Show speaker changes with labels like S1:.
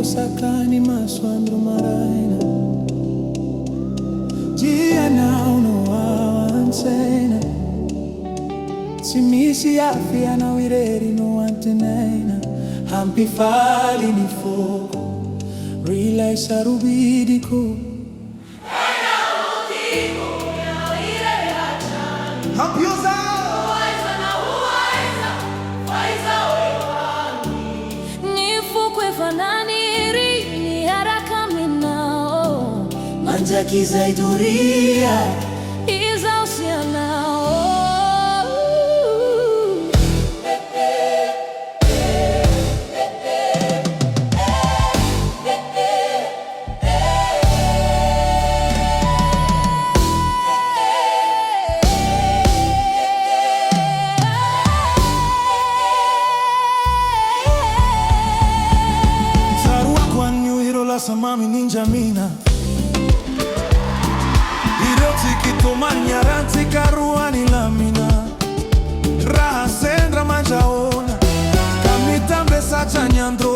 S1: Sakani maswandro maraina Ianao no ansena Tsy misy afy anao irery no antenaina Hampifaly ny foko Rilay sarobidiko
S2: Ianao tiko Ianao irery hatrany
S1: Hampioza
S2: Faiza na huaiza Faiza weyohani Ni foko efanani
S1: Manjaki za iduria
S2: Iza Ianao
S1: Sarua kwanyu hirola samami ninjamina Kitomanya ranti karuani lamina Raha sendra manjaona Kamitambe sacha nyandro